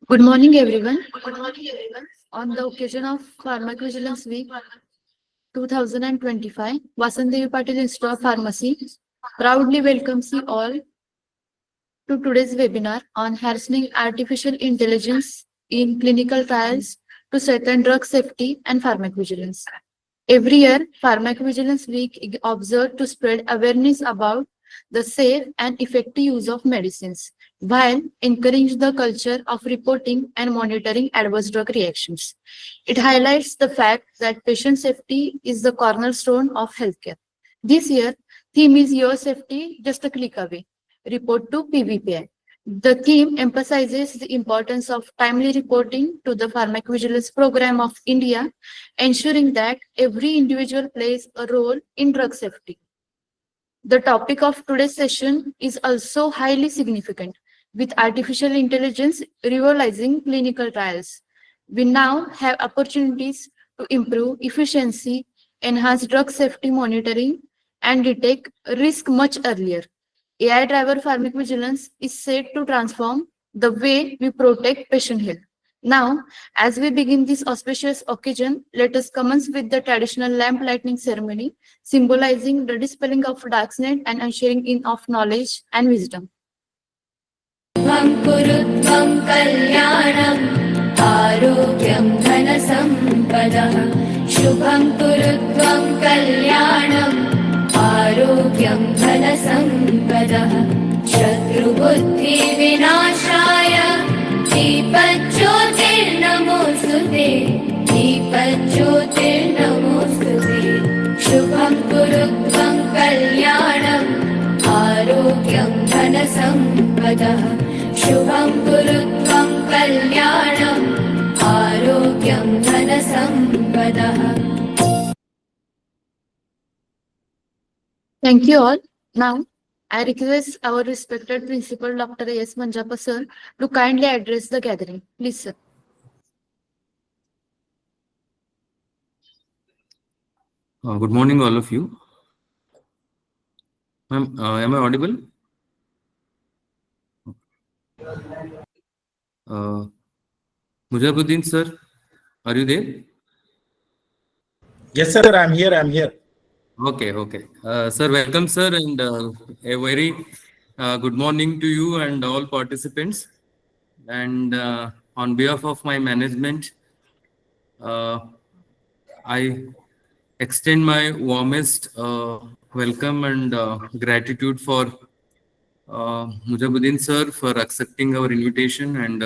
Good morning, everyone. On the occasion of Pharmacovigilance Week 2025, Vasantidevi Patil Institute of Pharmacy proudly welcomes you all to today's webinar on harnessing artificial intelligence in clinical trials to strengthen drug safety and pharmacovigilance. Every year, Pharmacovigilance Week is observed to spread awareness about the safe and effective use of medicines, while encouraging the culture of reporting and monitoring adverse drug reactions. It highlights the fact that patient safety is the cornerstone of healthcare. This year, theme is Your Safety Just a Click Away. Report to PvPI. The theme emphasizes the importance of timely reporting to the Pharmacovigilance Program of India, ensuring that every individual plays a role in drug safety. The topic of today's session is also highly significant, with artificial intelligence revolutionizing clinical trials. We now have opportunities to improve efficiency, enhance drug safety monitoring, and detect risk much earlier. AI-driven pharmacovigilance is set to transform the way we protect patient health. Now, as we begin this auspicious occasion, let us commence with the traditional lamp lighting ceremony, symbolizing the dispelling of darkness and ushering in of knowledge and wisdom. Shubham kurutvam kalyanam arogyam dhanasampadah. Shubham kurutvam kalyanam आरोग्यं धनसम्पदः शत्रुबुद्धि विनाशाय दीपज्योतिर्नमोऽस्तुते दीपज्योतिर्नमोऽस्तुते शुभं कुरुत्वं कल्याणम् आरोग्यं धनसम्पदः शुभं कुरुत्वं कल्याणम् आरोग्यं धनसम्पदः. Thank you all. Now, I request our respected Principal Dr. S. Manjapa sir to kindly address the gathering. Please, sir. Good morning, all of you. Am I audible? MUJEEBUDDIN sir, are you there? Yes, sir. I'm here. Okay. Sir, welcome, sir, and a very good morning to you and all participants. And on behalf of my management, I extend my warmest welcome and gratitude for MUJEEBUDDIN sir for accepting our invitation, and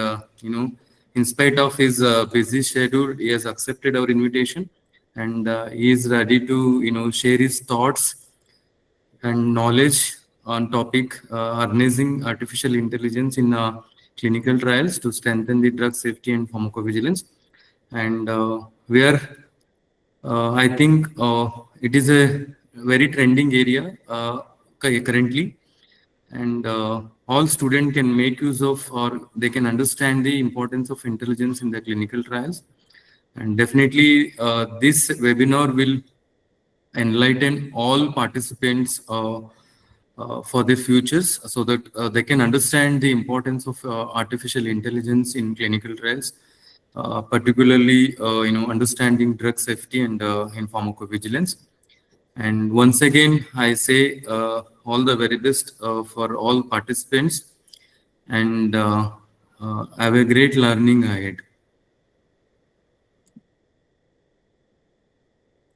in spite of his busy schedule, he has accepted our invitation, and he is ready to share his thoughts and knowledge on topic harnessing artificial intelligence in clinical trials to strengthen the drug safety and pharmacovigilance. And I think it is a very trending area currently, and all students can make use of, or they can understand the importance of intelligence in the clinical trials. And definitely this webinar will enlighten all participants for their futures, so that they can understand the importance of artificial intelligence in clinical trials, particularly understanding drug safety and in pharmacovigilance. And once again, I say all the very best for all participants, and have a great learning ahead.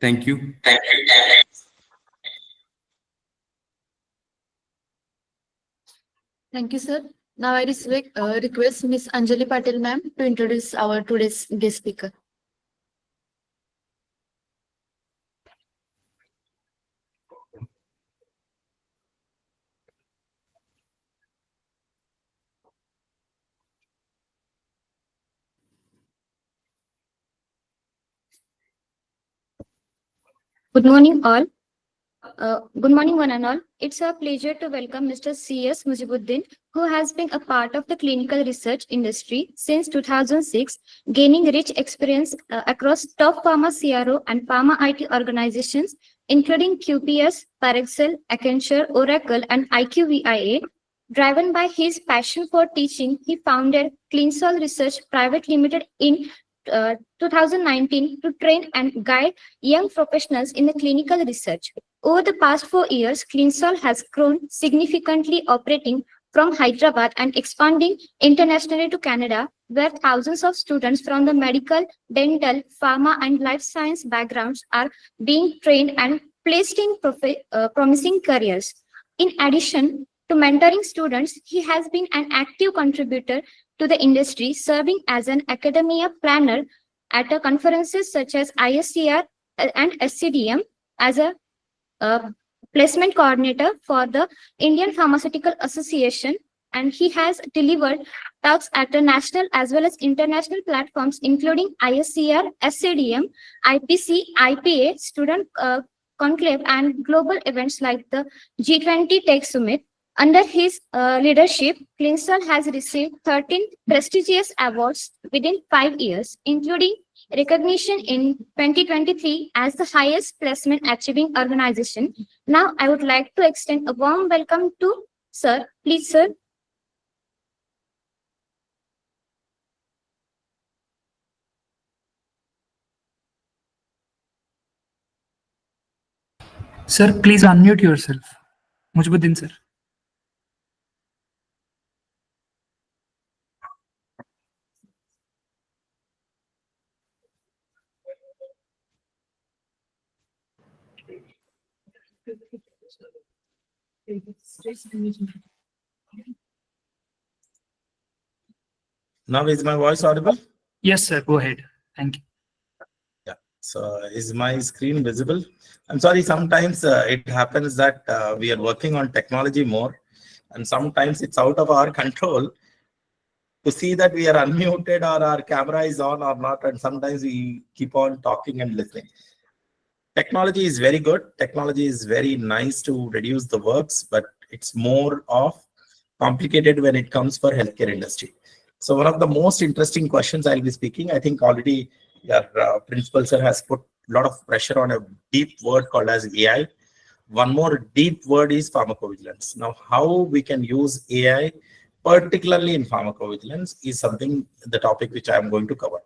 Thank you. Thank you, sir. Now, I request Ms. Anjali Patil ma'am to introduce our today's guest speaker. Good morning, all. Good morning, one and all. It's a pleasure to welcome Mr. C.S. MUJEEBUDDIN, who has been a part of the clinical research industry since 2006, gaining rich experience across top pharma CRO and pharma IT organizations, including QPS, Parexel, Accenture, Oracle, and IQVIA. Driven by his passion for teaching, he founded ClinoSol Research Pvt Limited in 2019 to train and guide young professionals in the clinical research. Over the past 4 years, ClinoSol has grown significantly, operating from Hyderabad and expanding internationally to Canada, where thousands of students from the medical, dental, pharma, and life science backgrounds are being trained and placed in promising careers. In addition to mentoring students, he has been an active contributor to the industry, serving as an academia planner at conferences such as ISCR and SCDM, as a placement coordinator for the Indian Pharmaceutical Association, and he has delivered talks at the national as well as international platforms, including ISCR, SCDM, IPC, IPA, Student Conclave, and global events like the G20 Tech Summit. Under his leadership, ClinoSol has received 13 prestigious awards within 5 years, including recognition in 2023 as the highest placement achieving organization. Now, I would like to extend a warm welcome to Sir. Please, sir. Sir, please unmute yourself. Mujibuddin, sir. Now is my voice audible? Yes, sir. Go ahead. Thank you. Yeah. So is my screen visible? I'm sorry, sometimes it happens that we are working on technology more, and sometimes it's out of our control to see that we are unmuted or our camera is on or not, and sometimes we keep on talking and listening. Technology is very good. Technology is very nice to reduce the works, but it's more of complicated when it comes for healthcare industry. So one of the most interesting questions I'll be speaking, I think already your principal sir has put a lot of pressure on a deep word called as AI. One more deep word is pharmacovigilance. Now, how we can use AI, particularly in pharmacovigilance, is something, the topic which I'm going to cover.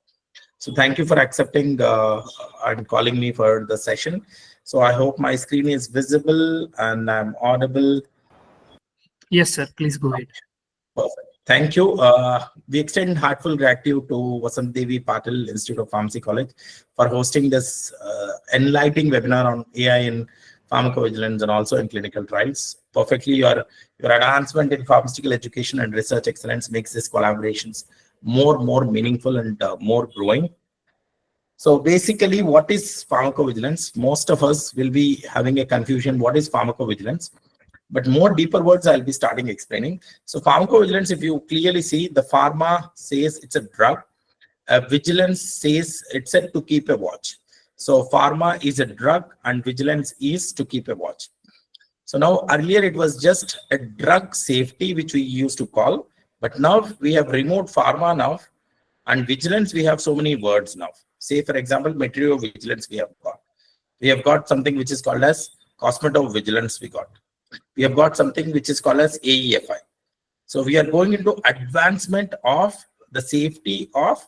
So thank you for accepting and calling me for the session. So I hope my screen is visible and I'm audible. Yes, sir. Please go ahead. Perfect. Thank you. We extend heartfelt gratitude to Vasantidevi Patil Institute of Pharmacy College for hosting this enlightening webinar on AI in pharmacovigilance and also in clinical trials. Perfectly, your advancement in pharmaceutical education and research excellence makes these collaborations more meaningful and more growing. So basically, what is pharmacovigilance? Most of us will be having a confusion. What is pharmacovigilance? But more deeper words I'll be starting explaining. So pharmacovigilance, if you clearly see, the pharma says it's a drug. Vigilance says it's said to keep a watch. So pharma is a drug and vigilance is to keep a watch. So now earlier it was just a drug safety, which we used to call. But now we have removed pharma now, and vigilance, we have so many words now. Say, for example, material vigilance we have got. We have got something which is called as cosmetovigilance we got. We have got something which is called as AEFI. So we are going into advancement of the safety of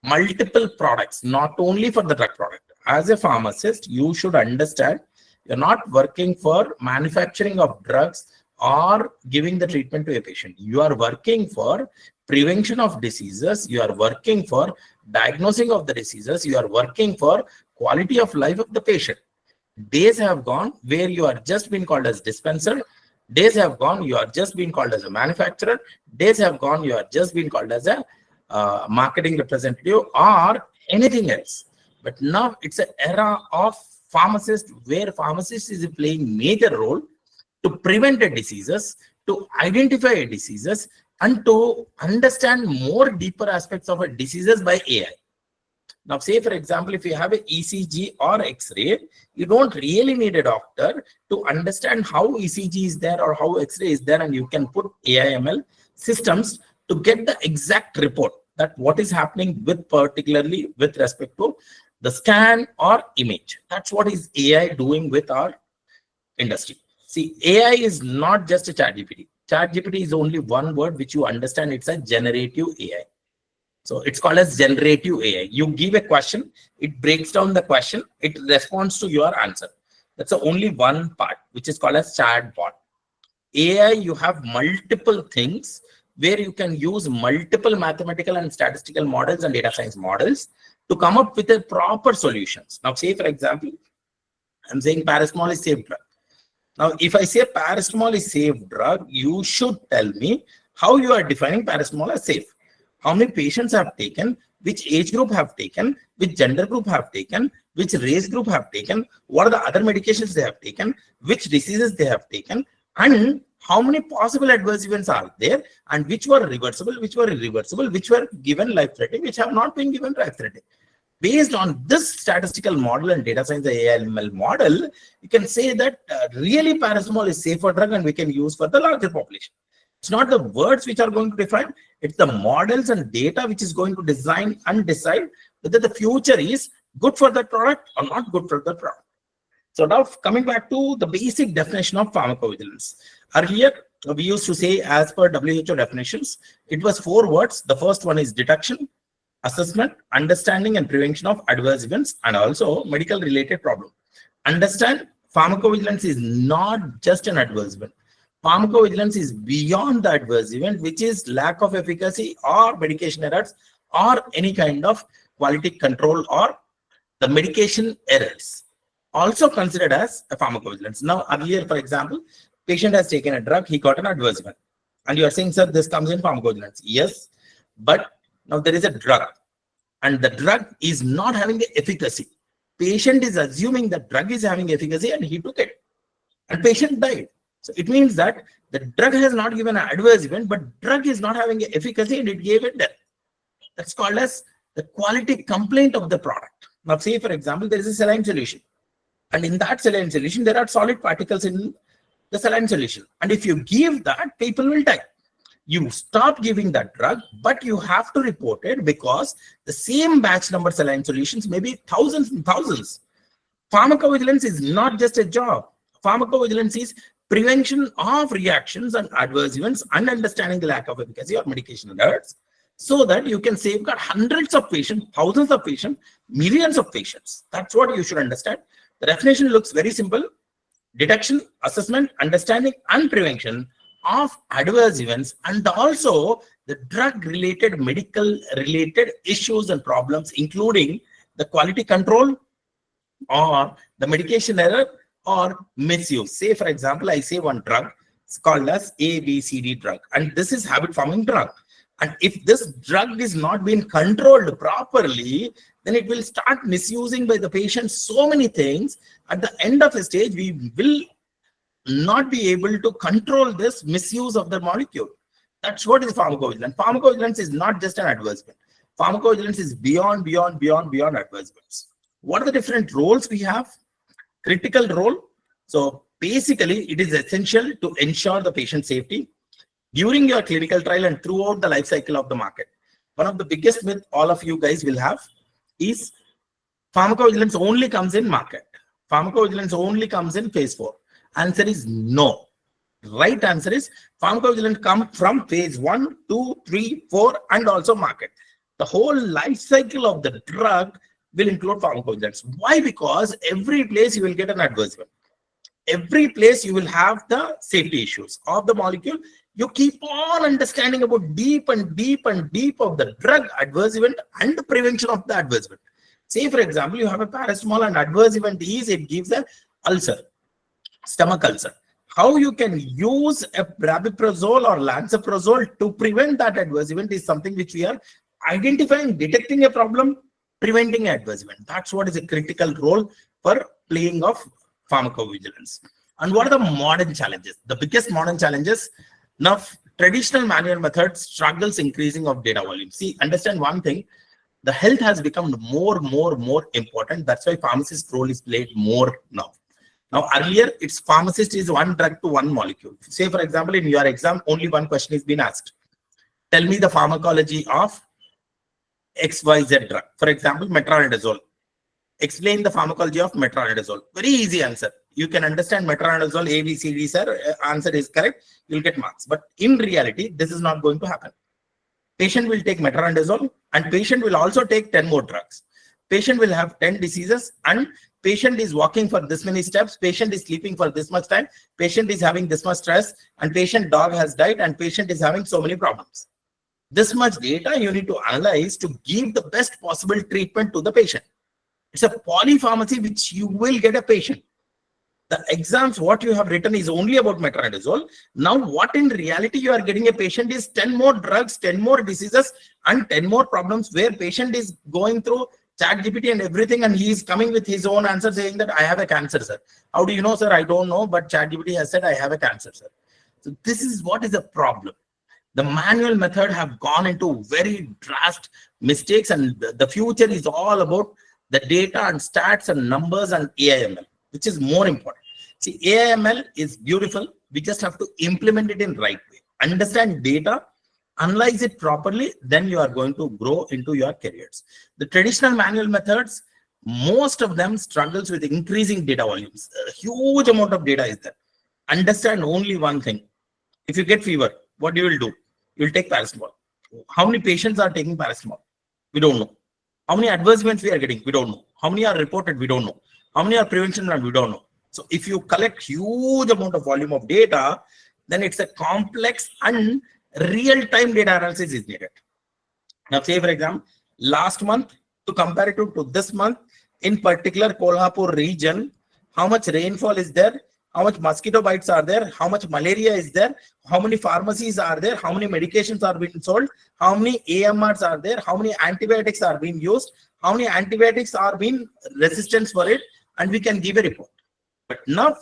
multiple products, not only for the drug product. As a pharmacist, you should understand you're not working for manufacturing of drugs or giving the treatment to a patient. You are working for prevention of diseases. You are working for diagnosing of the diseases. You are working for quality of life of the patient. Days have gone where you are just been called as dispenser. Days have gone, you are just been called as a manufacturer. Days have gone, you are just been called as a marketing representative or anything else. But now it's an era of pharmacist where pharmacist is playing major role to prevent the diseases, to identify diseases, and to understand more deeper aspects of a diseases by AI. Now, say, for example, if you have an ECG or X-ray, you don't really need a doctor to understand how ECG is there or how X-ray is there, and you can put AI/ML systems to get the exact report that what is happening with particularly with respect to the scan or image. That's what is AI doing with our industry. See, AI is not just a ChatGPT. ChatGPT is only one word which you understand. It's a generative AI. So it's called as generative AI. You give a question, it breaks down the question, it responds to your answer. That's the only one part, which is called as chatbot. AI, you have multiple things where you can use multiple mathematical and statistical models and data science models to come up with a proper solutions. Now, say for example, I'm saying paracetamol is safe drug. Now, if I say paracetamol is safe drug, you should tell me how you are defining paracetamol as safe. How many patients have taken, which age group have taken, which gender group have taken, which race group have taken, what are the other medications they have taken, which diseases they have taken, and how many possible adverse events are there, and which were reversible, which were irreversible, which were given life-threatening, which have not been given life-threatening. Based on this statistical model and data science AIML model, you can say that really paracetamol is safer drug and we can use for the larger population. It's not the words which are going to define, it's the models and data which is going to design and decide whether the future is good for that product or not good for the product. So now coming back to the basic definition of pharmacovigilance. Earlier, we used to say as per WHO definitions, it was 4 words. The first one is detection, assessment, understanding and prevention of adverse events and also medical related problem. Understand, pharmacovigilance is not just an adverse event. Pharmacovigilance is beyond the adverse event, which is lack of efficacy or medication errors or any kind of quality control or the medication errors. Also considered as a pharmacovigilance. Now, earlier, for example, patient has taken a drug, he got an adverse event. And you are saying, sir, this comes in pharmacovigilance. Yes, but now there is a drug and the drug is not having the efficacy. Patient is assuming the drug is having efficacy and he took it. And patient died. So it means that the drug has not given an adverse event, but drug is not having efficacy and it gave it death. That's called as the quality complaint of the product. Now, say for example, there is a saline solution. And in that saline solution, there are solid particles in the saline solution. And if you give that, people will die. You stop giving that drug, but you have to report it because the same batch number saline solutions may be thousands and thousands. Pharmacovigilance is not just a job. Pharmacovigilance is prevention of reactions and adverse events and understanding the lack of efficacy or medication errors so that you can safeguard hundreds of patients, thousands of patients, millions of patients. That's what you should understand. The definition looks very simple. Detection, assessment, understanding and prevention of adverse events and also the drug-related, medical-related issues and problems, including the quality control or the medication error or misuse. Say, for example, I say one drug is called as ABCD drug, and this is habit-forming drug. And if this drug is not being controlled properly, then it will start misusing by the patient so many things. At the end of the stage, we will not be able to control this misuse of the molecule. That's what is pharmacovigilance. Pharmacovigilance is not just an adverse event. Pharmacovigilance is beyond adverse events. What are the different roles we have? Critical role. So basically, it is essential to ensure the patient safety during your clinical trial and throughout the life cycle of the market. One of the biggest myths all of you guys will have is pharmacovigilance only comes in market. Pharmacovigilance only comes in phase 4. Answer is no. Right answer is pharmacovigilance comes from phase 1, 2, 3, 4 and also market. The whole life cycle of the drug will include pharmacovigilance. Why? Because every place you will get an adverse event. Every place you will have the safety issues of the molecule. You keep on understanding about deep of the drug adverse event and the prevention of the adverse event. Say, for example, you have a paracetamol and adverse event is it gives an ulcer, stomach ulcer. How you can use a rabiprazole or lansoprazole to prevent that adverse event is something which we are identifying, detecting a problem, preventing adverse event. That's what is a critical role for playing of pharmacovigilance. And what are the modern challenges? The biggest modern challenges. Now, traditional manual methods struggles increasing of data volume. See, understand one thing, the health has become more important. That's why pharmacist role is played more now. Now, earlier, it's pharmacist is one drug to one molecule. Say, for example, in your exam, only one question is being asked. Tell me the pharmacology of XYZ drug. For example, metronidazole. Explain the pharmacology of metronidazole. Very easy answer. you can understand metronidazole, A, B, C, D, sir, answer is correct, you'll get marks. But in reality, this is not going to happen. Patient will take metronidazole and patient will also take 10 more drugs. Patient will have 10 diseases and patient is walking for this many steps, patient is sleeping for this much time, patient is having this much stress, and patient dog has died, and patient is having so many problems. This much data you need to analyze to give the best possible treatment to the patient. It's a polypharmacy which you will get a patient. The exams, what you have written is only about metronidazole. Now, what in reality you are getting a patient is 10 more drugs, 10 more diseases, and 10 more problems where patient is going through ChatGPT and everything, and he is coming with his own answer saying that I have a cancer, sir. How do you know, sir? I don't know, but ChatGPT has said I have a cancer, sir. So this is what is the problem. The manual method have gone into very drastic mistakes, and the future is all about the data and stats and numbers and AIML, which is more important. See, AIML is beautiful. We just have to implement it in right way. Understand data, analyze it properly, then you are going to grow into your careers. The traditional manual methods, most of them struggles with increasing data volumes. A huge amount of data is there. Understand only one thing. If you get fever, what you will do? You will take paracetamol. How many patients are taking paracetamol? We don't know. How many adverse events we are getting? We don't know. How many are reported? We don't know. How many are prevention? And we don't know. So if you collect huge amount of volume of data, then it's a complex and real-time data analysis is needed. Now, say for example, last month to compare it to this month, in particular Kolhapur region, how much rainfall is there? How much mosquito bites are there? How much malaria is there? How many pharmacies are there? How many medications are being sold? How many AMRs are there? How many antibiotics are being used? How many antibiotics are being resistant for it? And we can give a report. But now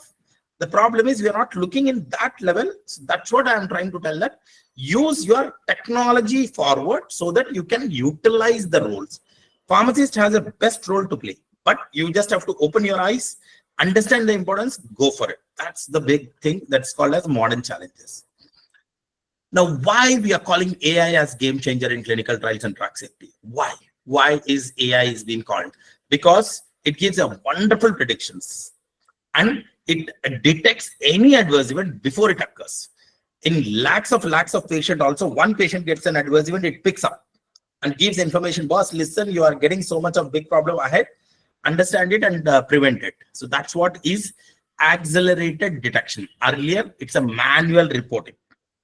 the problem is we are not looking in that level. So that's what I am trying to tell, that use your technology forward so that you can utilize the roles. Pharmacist has a best role to play, but you just have to open your eyes, understand the importance, go for it. That's the big thing that's called as modern challenges. Now, why we are calling AI as game changer in clinical trials and drug safety? Why? Why is AI is being called? Because it gives a wonderful predictions and it detects any adverse event before it occurs. In lakhs of patients also, one patient gets an adverse event, it picks up and gives information, boss, listen, you are getting so much of big problem ahead, understand it and prevent it. So that's what is accelerated detection. Earlier, it's a manual reporting.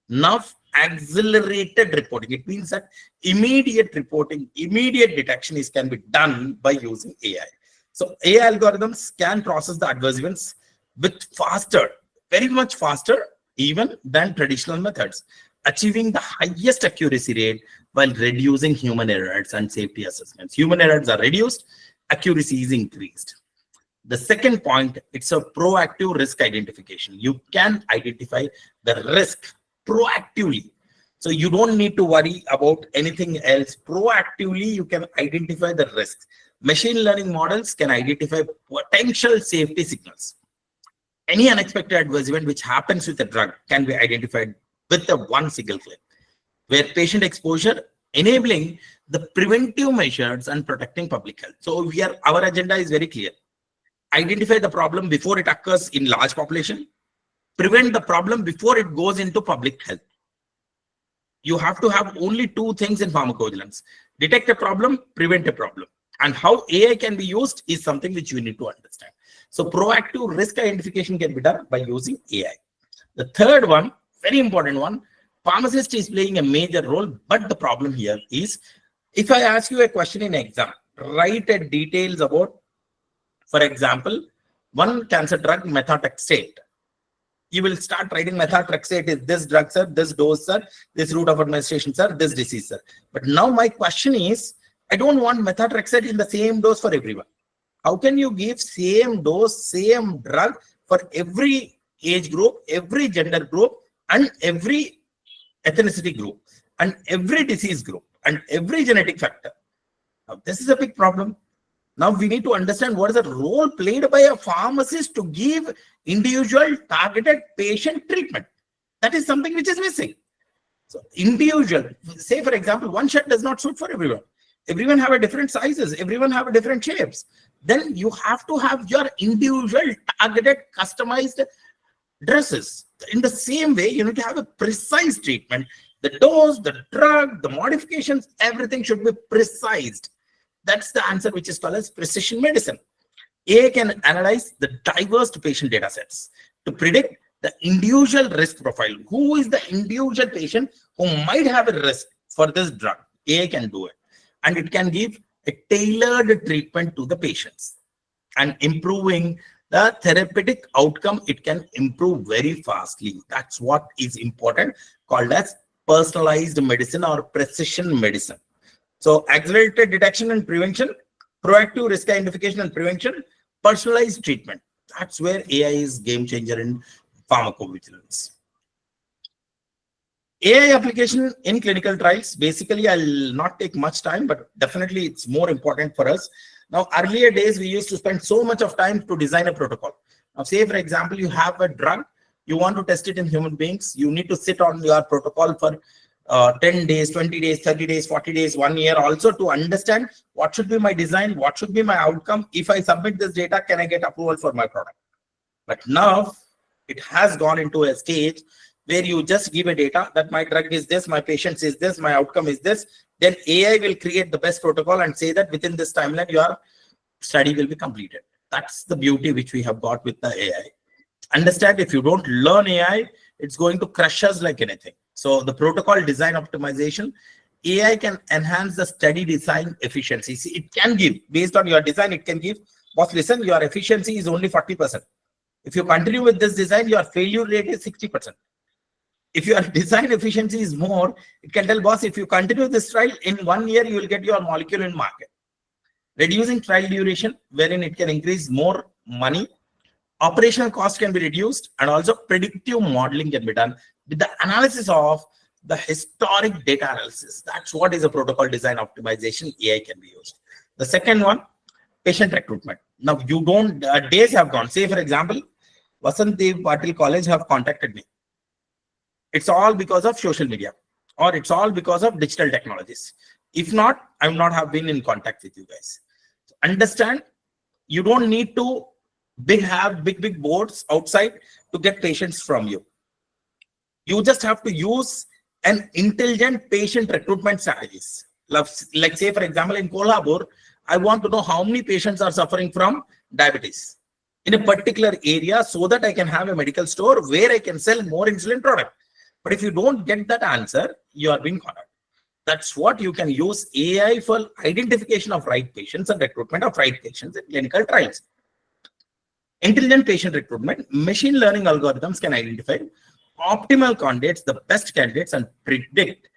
Now, accelerated reporting. It means that immediate reporting, immediate detection can be done by using AI. So AI algorithms can process the adverse events with faster, very much faster even than traditional methods, achieving the highest accuracy rate while reducing human errors and safety assessments. Human errors are reduced, accuracy is increased. The second point, it's a proactive risk identification. You can identify the risk proactively. So you don't need to worry about anything else. Proactively, you can identify the risks. Machine learning models can identify potential safety signals. Any unexpected adverse event which happens with a drug can be identified with a one single click, where patient exposure enabling the preventive measures and protecting public health. So here our agenda is very clear. Identify the problem before it occurs in large population, prevent the problem before it goes into public health. You have to have only two things in pharmacovigilance: detect a problem, prevent a problem. And how AI can be used is something which you need to understand. So proactive risk identification can be done by using AI. The third one, very important one, pharmacist is playing a major role, but the problem here is, if I ask you a question in exam, write a details about, for example, one cancer drug, methotrexate. You will start writing methotrexate is this drug, sir, this dose, sir, this route of administration, sir, this disease, sir. But now my question is, I don't want methotrexate in the same dose for everyone. How can you give same dose, same drug for every age group, every gender group, and every ethnicity group, and every disease group, and every genetic factor? Now, this is a big problem. Now we need to understand what is the role played by a pharmacist to give individual targeted patient treatment. That is something which is missing. So individual, say for example, one shirt does not suit for everyone. Everyone have a different sizes. Everyone have a different shapes. then you have to have your individual targeted customized dresses. In the same way, you need to have a precise treatment. The dose, the drug, the modifications, everything should be precised. That's the answer, which is called as precision medicine. AI can analyze the diverse patient data sets to predict the individual risk profile. Who is the individual patient who might have a risk for this drug? AI can do it. And it can give a tailored treatment to the patients. And improving the therapeutic outcome, it can improve very fastly. That's what is important, called as personalized medicine or precision medicine. So accelerated detection and prevention, proactive risk identification and prevention, personalized treatment. That's where AI is game changer in pharmacovigilance. AI application in clinical trials. Basically, I'll not take much time, but definitely it's more important for us. Now, earlier days, we used to spend so much of time to design a protocol. Now, say, for example, you have a drug, you want to test it in human beings. You need to sit on your protocol for 10 days, 20 days, 30 days, 40 days, 1 year, also to understand what should be my design, what should be my outcome. If I submit this data, can I get approval for my product? But now it has gone into a stage where you just give a data that my drug is this, my patient is this, my outcome is this. Then AI will create the best protocol and say that within this timeline, your study will be completed. That's the beauty which we have got with the AI. Understand, if you don't learn AI, it's going to crush us like anything. So the protocol design optimization, AI can enhance the study design efficiency. See, it can give, based on your design, it can give, boss, listen, your efficiency is only 40%. If you continue with this design, your failure rate is 60%. If your design efficiency is more, it can tell, boss, if you continue this trial, in 1 year, you will get your molecule in market. Reducing trial duration, wherein it can increase more money. Operational cost can be reduced, and also predictive modeling can be done with the analysis of the historic data analysis. That's what is a protocol design optimization. AI can be used. The second one, patient recruitment. Now, you don't, days have gone. Say, for example, Vasantidevi Patil College have contacted me. It's all because of social media, or it's all because of digital technologies. If not, I would not have been in contact with you guys. So understand, you don't need to have big boards outside to get patients from you. You just have to use an intelligent patient recruitment strategies. Like say, for example, in Kolhapur, I want to know how many patients are suffering from diabetes in a particular area, so that I can have a medical store where I can sell more insulin product. But if you don't get that answer, you are being cornered. That's what you can use AI for identification of right patients and recruitment of right patients in clinical trials. Intelligent patient recruitment, machine learning algorithms can identify optimal candidates, the best candidates, and predict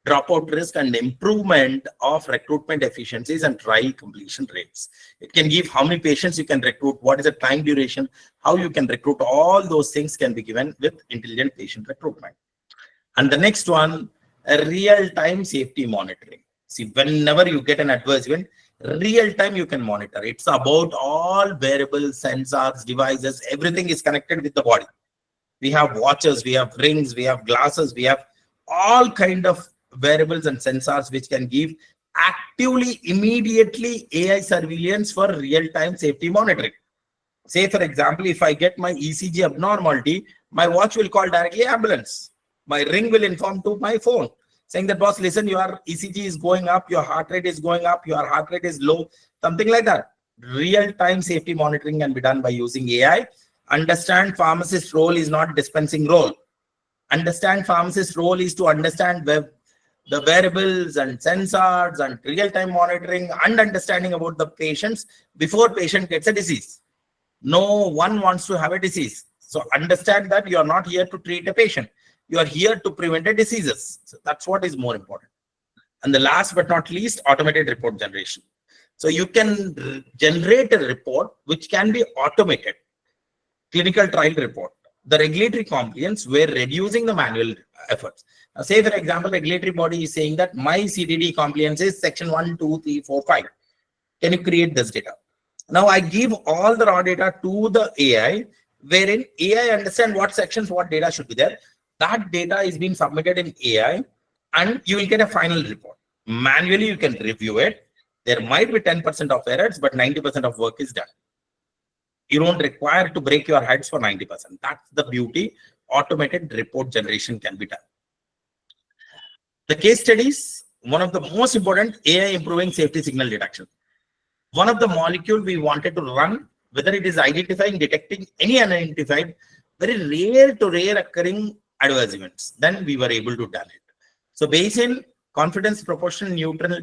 dropout risk and improvement of recruitment efficiencies and trial completion rates. It can give how many patients you can recruit, what is the time duration, how you can recruit. All those things can be given with intelligent patient recruitment. And the next one, a real-time safety monitoring. See, whenever you get an adverse event, real-time you can monitor. It's about all wearables, sensors, devices, everything is connected with the body. We have watches, we have rings, we have glasses, we have all kind of wearables and sensors which can give actively, immediately AI surveillance for real-time safety monitoring. Say, for example, if I get my ECG abnormality, my watch will call directly ambulance. My ring will inform to my phone saying that, boss, listen, your ECG is going up, your heart rate is going up, your heart rate is low, something like that. Real-time safety monitoring can be done by using AI. Understand, pharmacist role is not dispensing role. Understand, pharmacist role is to understand the wearables and sensors and real-time monitoring and understanding about the patients before patient gets a disease. No one wants to have a disease. So understand that you are not here to treat a patient. You are here to prevent the diseases. So that's what is more important. And the last but not least, automated report generation. So you can generate a report which can be automated. Clinical trial report. The regulatory compliance, we're reducing the manual efforts. Now, say, for example, regulatory body is saying that my CDD compliance is section 1, 2, 3, 4, 5. Can you create this data? Now, I give all the raw data to the AI, wherein AI understand what sections, what data should be there. That data is being submitted in AI, and you will get a final report. Manually, you can review it. There might be 10% of errors, but 90% of work is done. You don't require to break your heads for 90%. That's the beauty. Automated report generation can be done. The case studies, one of the most important, AI improving safety signal detection. One of the molecule we wanted to run, whether it is identifying, detecting any unidentified, very rare to rare occurring adverse events, then we were able to done it. So based in confidence proportional neutral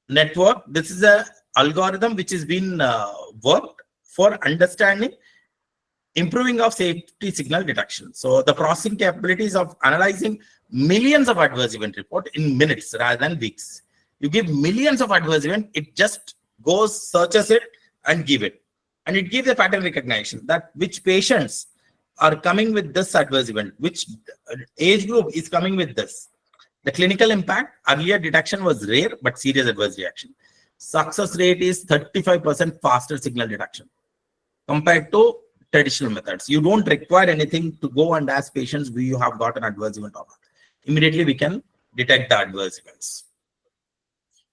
network, this is a algorithm which has been worked for understanding improving of safety signal detection. So the processing capabilities of analyzing millions of adverse event report in minutes rather than weeks. You give millions of adverse event, it just goes, searches it and give it. And it gives a pattern recognition that which patients are coming with this adverse event, which age group is coming with this. The clinical impact, earlier detection was rare, but serious adverse reaction. Success rate is 35% faster signal detection compared to traditional methods. You don't require anything to go and ask patients, do you have got an adverse event or not? Immediately we can detect the adverse events.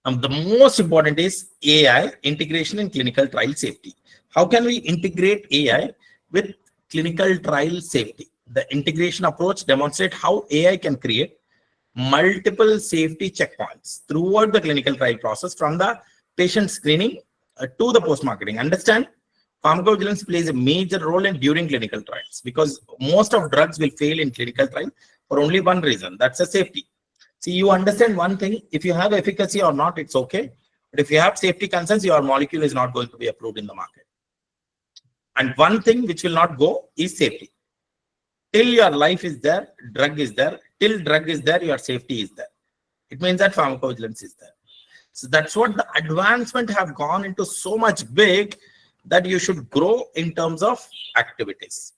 The most important is AI integration in clinical trial safety. How can we integrate AI with clinical trial safety? The integration approach demonstrates how AI can create multiple safety checkpoints throughout the clinical trial process, from the patient screening to the post-marketing. Understand, pharmacovigilance plays a major role in during clinical trials, because most of drugs will fail in clinical trial for only one reason, that's a safety. See, you understand one thing, if you have efficacy or not, it's okay. But if you have safety concerns, your molecule is not going to be approved in the market. And one thing which will not go is safety. Till your life is there, drug is there. Till drug is there, your safety is there. It means that pharmacovigilance is there. So that's what the advancement have gone into so much big that you should grow in terms of activities.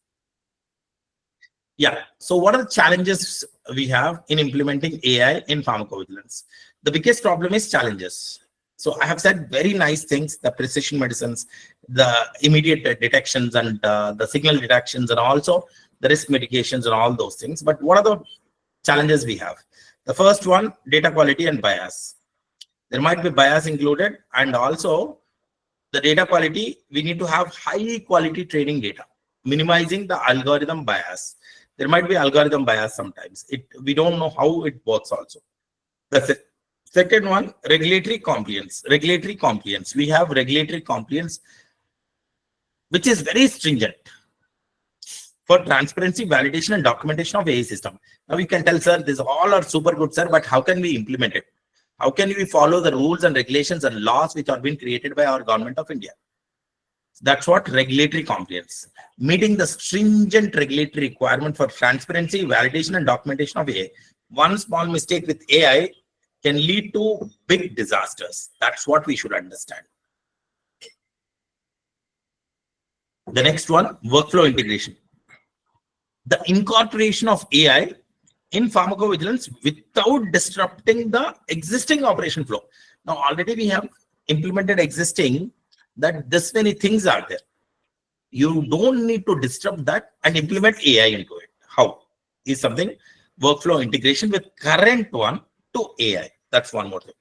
Yeah. So what are the challenges we have in implementing AI in pharmacovigilance? The biggest problem is challenges. So I have said very nice things, the precision medicines, the immediate detections and the signal detections, and also the risk mitigations and all those things. But what are the challenges we have? The first one, data quality and bias. There might be bias included, and also the data quality, we need to have high quality training data, minimizing the algorithm bias. There might be algorithm bias sometimes. We don't know how it works also. That's it. Second one, regulatory compliance. Regulatory compliance. We have regulatory compliance, which is very stringent for transparency, validation, and documentation of AI system. Now we can tell, sir, this all are super good, sir, but how can we implement it? How can we follow the rules and regulations and laws which are being created by our government of India? That's what regulatory compliance. Meeting the stringent regulatory requirement for transparency, validation, and documentation of AI. One small mistake with AI can lead to big disasters. That's what we should understand. The next one, workflow integration. The incorporation of AI in pharmacovigilance without disrupting the existing operation flow. Now, already we have implemented existing that this many things are there. You don't need to disrupt that and implement AI into it. How? Is something workflow integration with current one to AI. That's one more thing.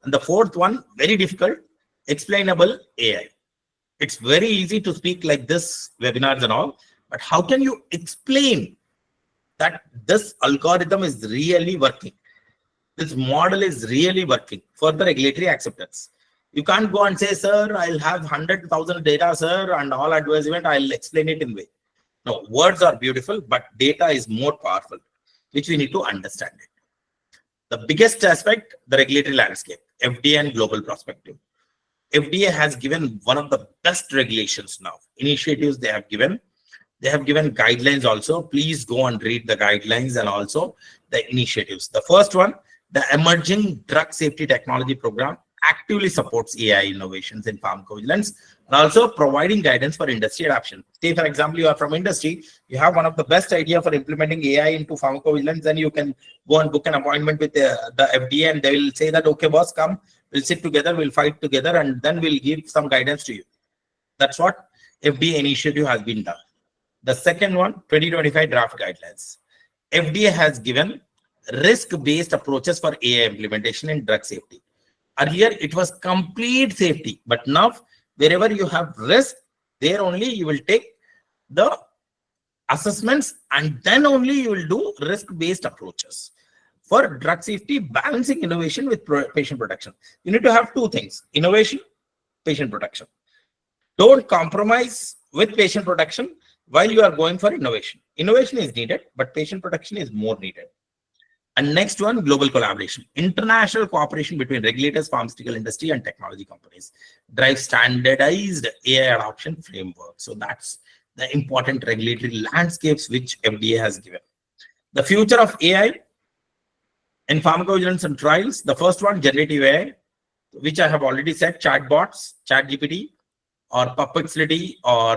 And the fourth one, very difficult, explainable AI. It's very easy to speak like this, webinars and all, but how can you explain that this algorithm is really working? This model is really working for the regulatory acceptance. You can't go and say, sir, I'll have 100,000 data, sir, and all adverse event, I'll explain it in way. No, words are beautiful, but data is more powerful, which we need to understand it. The biggest aspect, the regulatory landscape, FDA and global perspective. FDA has given one of the best regulations now. Initiatives they have given. They have given guidelines also. Please go and read the guidelines and also the initiatives. The first one, the Emerging Drug Safety Technology Program actively supports AI innovations in pharmacovigilance and also providing guidance for industry adoption. Say, for example, you are from industry, you have one of the best idea for implementing AI into pharmacovigilance, then you can go and book an appointment with the FDA and they will say that, okay, boss, come, we'll sit together, we'll fight together, and then we'll give some guidance to you. That's what FDA initiative has been done. The second one, 2025 draft guidelines. FDA has given risk-based approaches for AI implementation in drug safety. Earlier, it was complete safety, but now wherever you have risk, there only you will take the assessments and then only you will do risk-based approaches. For drug safety, balancing innovation with patient protection. You need to have two things: innovation, patient protection. Don't compromise with patient protection while you are going for innovation. Innovation is needed, but patient protection is more needed. And next one, global collaboration. International cooperation between regulators, pharmaceutical industry, and technology companies drive standardized AI adoption framework. So that's the important regulatory landscapes which FDA has given. The future of AI in pharmacovigilance and trials. The first one, generative AI, which I have already said, chatbots, ChatGPT, or Perplexity, or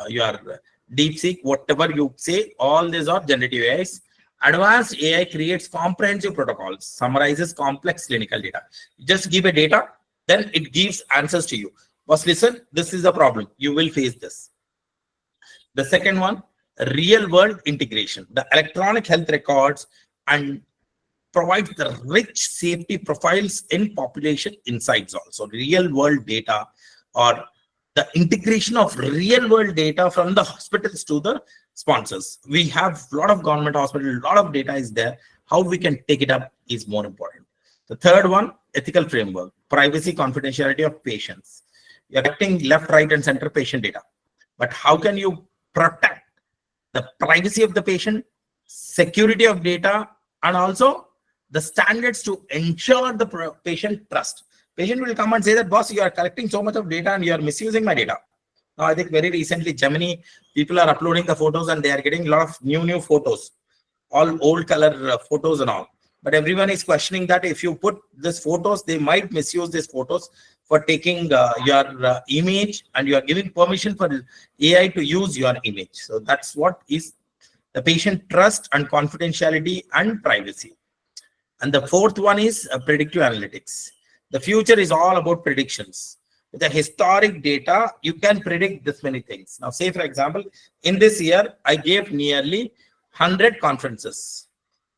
your DeepSeek, whatever you say, all these are generative AIs. Advanced AI creates comprehensive protocols, summarizes complex clinical data. Just give a data, then it gives answers to you. Boss, listen, this is the problem. You will face this. The second one, real world integration. The electronic health records and provides the rich safety profiles in population insights also. Real world data, or the integration of real world data from the hospitals to the sponsors. We have a lot of government hospitals, a lot of data is there. How we can take it up is more important. The third one, ethical framework, privacy, confidentiality of patients. You're collecting left, right, and center patient data. But how can you protect the privacy of the patient, security of data, and also the standards to ensure the patient trust? Patient will come and say that, boss, you are collecting so much of data and you are misusing my data. Now, I think very recently, Gemini, people are uploading the photos and they are getting a lot of new photos, all old color photos and all. But everyone is questioning that if you put these photos, they might misuse these photos for taking your image, and you are giving permission for AI to use your image. So that's what is the patient trust and confidentiality and privacy. And the fourth one is predictive analytics. The future is all about predictions. With the historic data, you can predict this many things. Now, say, for example, in this year, I gave nearly 100 conferences.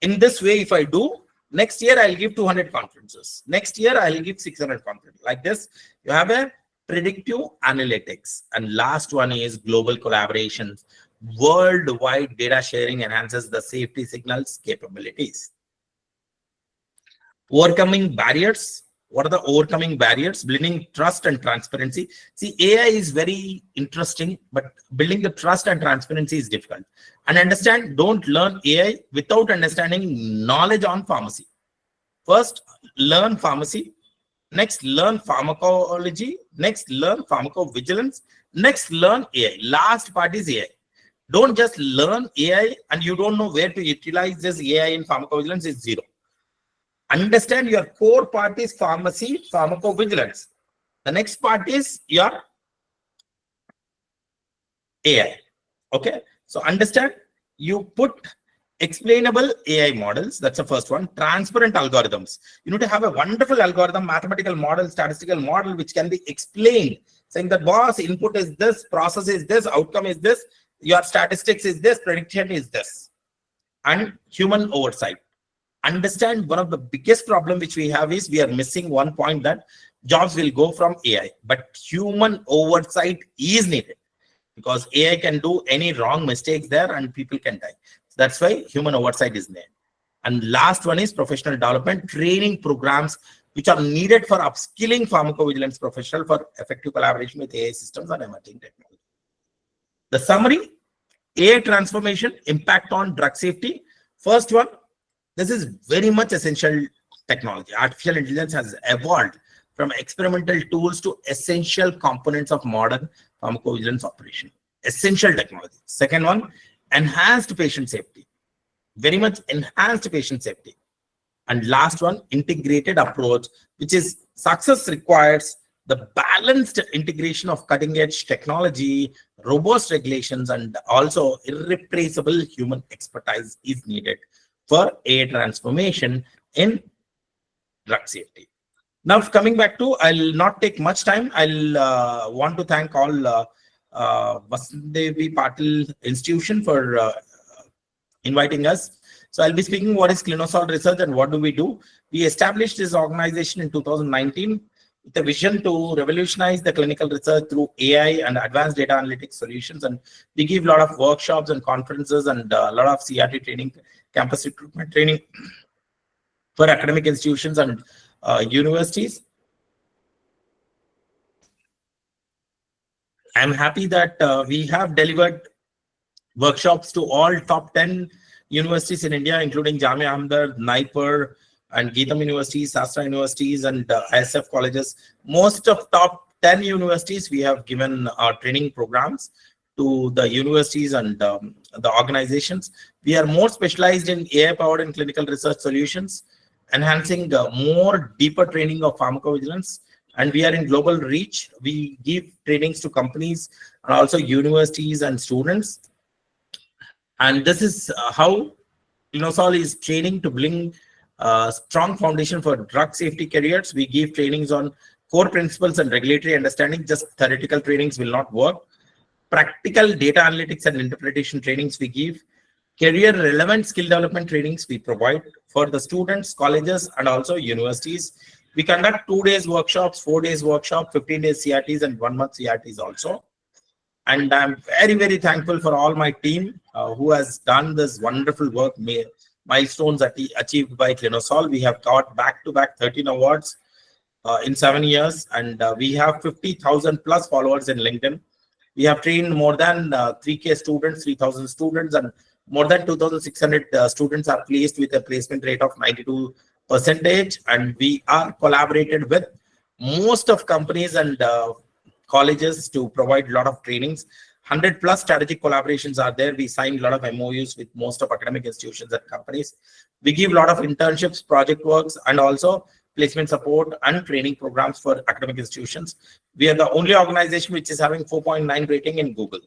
In this way, if I do, next year, I'll give 200 conferences. Next year, I'll give 600 conferences. Like this, you have a predictive analytics. And last one is global collaborations. Worldwide data sharing enhances the safety signals capabilities. Overcoming barriers. What are the overcoming barriers? Building trust and transparency. See, AI is very interesting, but building the trust and transparency is difficult. And understand, don't learn AI without understanding knowledge on pharmacy. First, learn pharmacy. Next, learn pharmacology. Next, learn pharmacovigilance. Next, learn AI. Last part is AI. Don't just learn AI and you don't know where to utilize this AI in pharmacovigilance is zero. Understand your core part is pharmacy, pharmacovigilance. The next part is your AI. Okay. So understand, you put explainable AI models. That's the first one. Transparent algorithms. You need to have a wonderful algorithm, mathematical model, statistical model, which can be explained, saying that, boss, input is this, process is this, outcome is this, your statistics is this, prediction is this. And human oversight. Understand, one of the biggest problem which we have is we are missing one point, that jobs will go from AI, but human oversight is needed, because AI can do any wrong mistakes there and people can die. So that's why human oversight is needed. And last one is professional development, training programs which are needed for upskilling pharmacovigilance professional for effective collaboration with AI systems and emerging technology. The summary: AI transformation, impact on drug safety. First one, this is very much essential technology. Artificial intelligence has evolved from experimental tools to essential components of modern pharmacovigilance operation. Essential technology. Second one, enhanced patient safety. Very much enhanced patient safety. And last one, integrated approach, which is success requires the balanced integration of cutting-edge technology, robust regulations, and also irreplaceable human expertise is needed for AI transformation in drug safety. Now, coming back to, I'll not take much time. I'll want to thank all Vasantidevi Patil institution for inviting us. So I'll be speaking what is ClinoSol Research and what do we do. We established this organization in 2019 with a vision to revolutionize the clinical research through AI and advanced data analytics solutions. And we give a lot of workshops and conferences and a lot of CRT training, campus recruitment training for academic institutions and universities. I'm happy that we have delivered workshops to all top 10 universities in India, including Jamia Ahmedabad, Naipur, and Geetam universities, Sastra universities, and ISF colleges. Most of top 10 universities, we have given training programs to the universities and the organizations. We are more specialized in AI-powered and clinical research solutions, enhancing more deeper training of pharmacovigilance. And we are in global reach. We give trainings to companies and also universities and students. And this is how ClinoSol is training to bring strong foundation for drug safety careers. We give trainings on core principles and regulatory understanding. Just theoretical trainings will not work. Practical data analytics and interpretation trainings we give. Career relevant skill development trainings we provide for the students, colleges, and also universities. We conduct 2 days workshops, 4 days workshop, 15 days CRTs, and 1 month CRTs also. And I'm very, very thankful for all my team who has done this wonderful work, milestones achieved by ClinoSol. We have got back-to-back 13 awards in 7 years, and we have 50,000 plus followers in LinkedIn. We have trained more than 3K students, 3,000 students, and more than 2,600 students are placed with a placement rate of 92%. And we are collaborated with most of companies and colleges to provide a lot of trainings. 100 plus strategic collaborations are there. We signed a lot of MOUs with most of academic institutions and companies. We give a lot of internships, project works, and also placement support and training programs for academic institutions. We are the only organization which is having 4.9 rating in Google.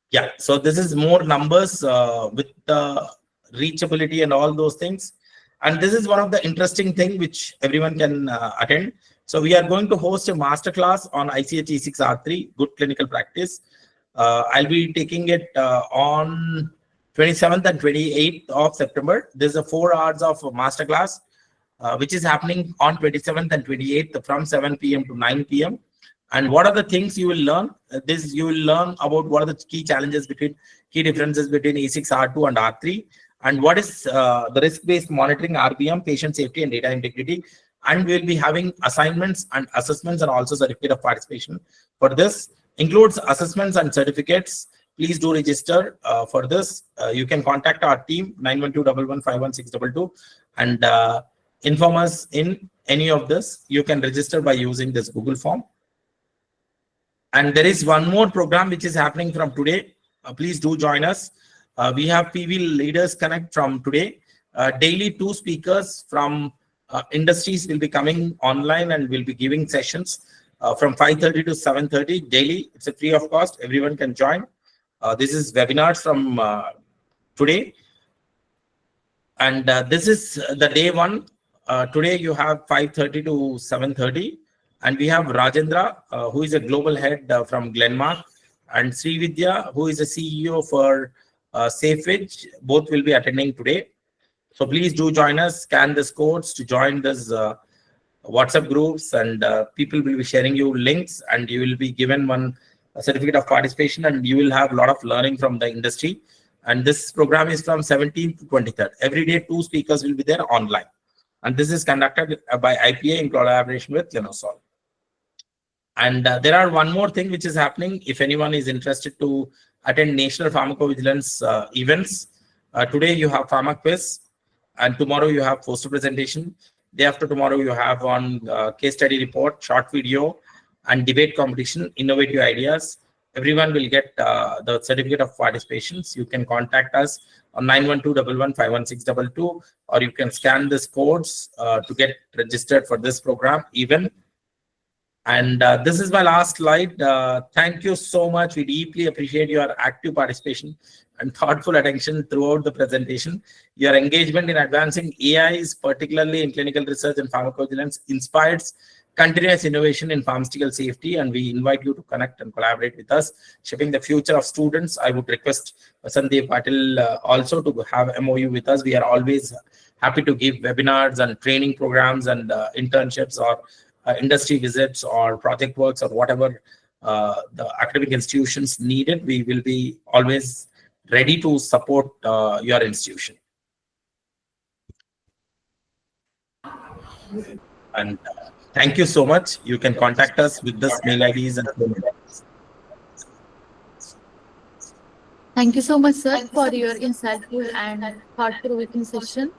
Yeah, so this is more numbers with the reachability and all those things. And this is one of the interesting thing which everyone can attend. So we are going to host a masterclass on ICH E6R3, Good Clinical Practice. I'll be taking it on 27th and 28th of September. There's a 4 hours of masterclass, which is happening on 27th and 28th from 7 p.m. to 9 p.m. And what are the things you will learn? You will learn about what are the key challenges key differences between E6R2 and R3. And what is the risk-based monitoring, RBM, patient safety and data integrity. And we'll be having assignments and assessments and also certificate of participation. For this includes assessments and certificates. Please do register for this. You can contact our team 912-1151622 and inform us in any of this. You can register by using this Google form. And there is one more program which is happening from today. Please do join us. We have PV Leaders Connect from today. Daily 2 speakers from industries will be coming online and will be giving sessions from 5:30 to 7:30 daily. It's a free of cost. Everyone can join. This is webinars from today. And this is the day 1. Today you have 5:30 to 7:30. And we have Rajendra, who is a global head from Glenmark, and Srividya, who is a CEO for Safeway. Both will be attending today. So please do join us, scan this codes to join this WhatsApp groups, and people will be sharing you links, and you will be given one certificate of participation, and you will have a lot of learning from the industry. And this program is from 17th to 23rd. Every day, 2 speakers will be there online. And this is conducted by IPA in collaboration with ClinoSol. And there are one more thing which is happening. If anyone is interested to attend National Pharmacovigilance events, today you have Pharma Quiz, and tomorrow you have poster presentation. Day after tomorrow you have on case study report, short video, and debate competition, innovative ideas. Everyone will get the certificate of participations. You can contact us on 912-1151622, or you can scan these codes to get registered for this program even. And this is my last slide. Thank you so much. We deeply appreciate your active participation and thoughtful attention throughout the presentation. Your engagement in advancing AIs, particularly in clinical research and pharmacovigilance, inspires continuous innovation in pharmaceutical safety, and we invite you to connect and collaborate with us, shaping the future of students. I would request Vasantidevi Patil also to have MOU with us. We are always happy to give webinars and training programs and internships or industry visits or project works or whatever the academic institutions needed. We will be always ready to support your institution. And thank you so much. You can contact us with this mail IDs and phone numbers. Thank you so much, sir, for your insightful and thought-provoking session.